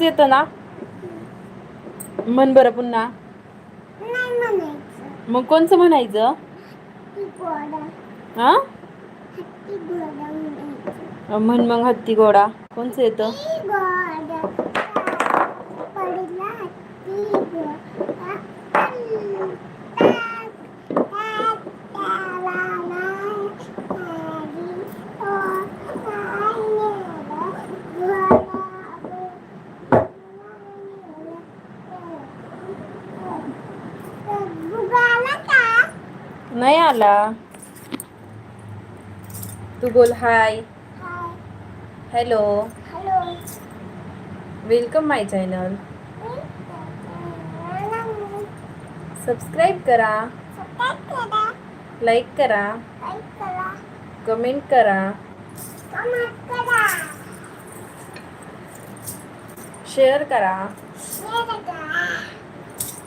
येतं ना. म्हण बरं पुन्हा. मग कोणचं म्हणायचं? हा म्हण मग हत्ती घोडा कोणचं येतं? नाही आला. तू बोल हाय. हॅलो. वेलकम माय चॅनल. सबस्क्राईब करा. लाईक करा. कमेंट करा. शेअर करा.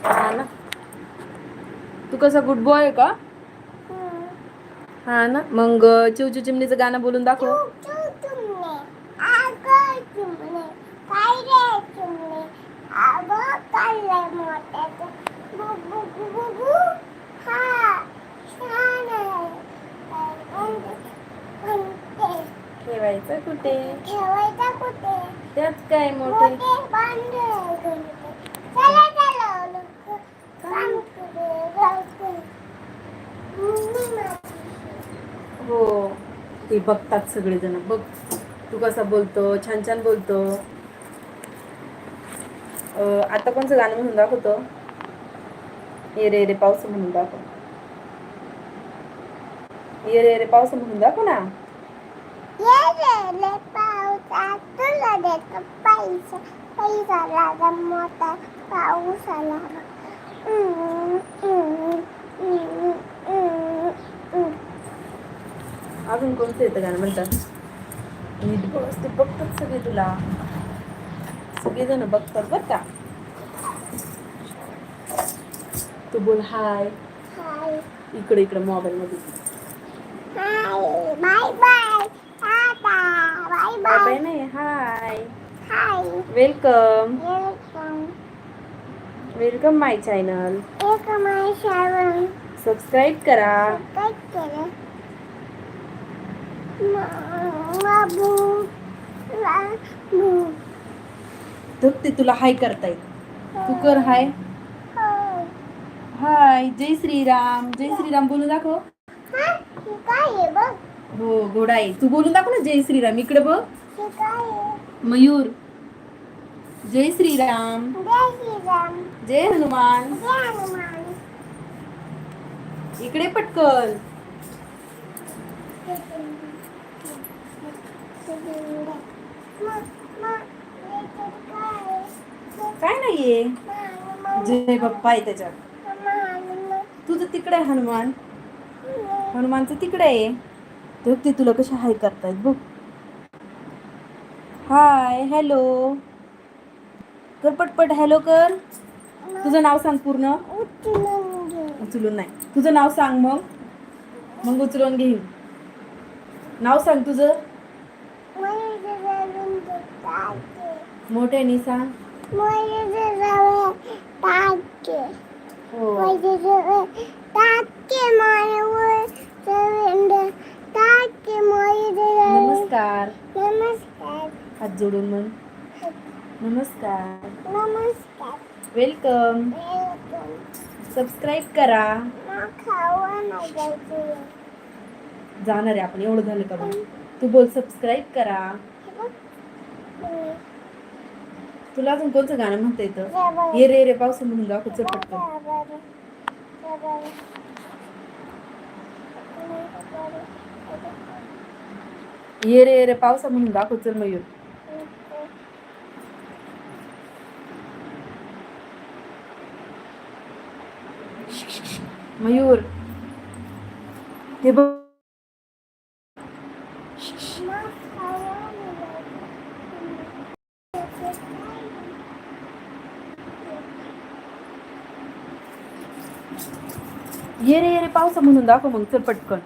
हा ना. तू कसा गुड बॉय आहे का? हा ना. मग चिवचू चिमणीचं गाणं बोलून दाखव. ठेवायचं कुठे? त्यात काय मोठे. हो ते बघतात सगळेजण. बघ तू कसा बोलतो. छान छान बोलतो. आता कोणचं गाणं म्हणून दाखवतो? ये रे रे पाऊस म्हणून दाखव. ये रे रे पाऊस म्हणून दाखव ना. ये रे पाऊस तुला देतो पैसा. पैसा लागा मोठा पाऊस आला. अजून कोणतं येतं गाणं म्हणतात? नीट बस ते बघतात सगळे तुला. सगळेजण बघतात बरं का. तू बोल हाय. इकडे इकडे मोबाईल मध्ये. Bye bye. बाय बाय नाही हाय. वेलकम. वेलकम माय चॅनल. सबस्क्राईब करा. ते तुला हाय करतायत. तू कर हाय. हाय. जय श्रीराम. जय श्रीराम बोलून दाखव. हो घोडा आहे. तू बोलून दाखव ना जय श्रीराम. इकडे बघ. मयूर. जय श्रीराम. जय हनुमान. इकडे पटकन. काय नाहीये. जय बाप्पा आहे त्याच्यात. तुझं तिकडे आहे हनुमान. हनुमानचं तिकडे आहे. तर ते तुला कशा हाय करतायत बघ. हाय हॅलो कर पटपट. हॅलो कर. तुझं नाव सांग पूर्ण. उचलून नाही. तुझं नाव सांग मग उचलून घेईन. नाव सांग तुझं. मोठ्याने सांग. नमस्कार. हात जोडून म्हण. नमस्कार. वेलकम. सबस्क्राईब करा. जाणार आहे आपण. एवढं झालं का बघ. तू बोल सबस्क्राईब करा. तुला अजून कोणतं गाणं म्हणता येतं? ये रे रे पाऊस म्हणून दाखव. चल पटकन. ये रे रे पावसा म्हणून दाखव. चल मयूर. मयूर ते बघ. ये रे पावसा म्हणून दाखव मग. चल पटकन.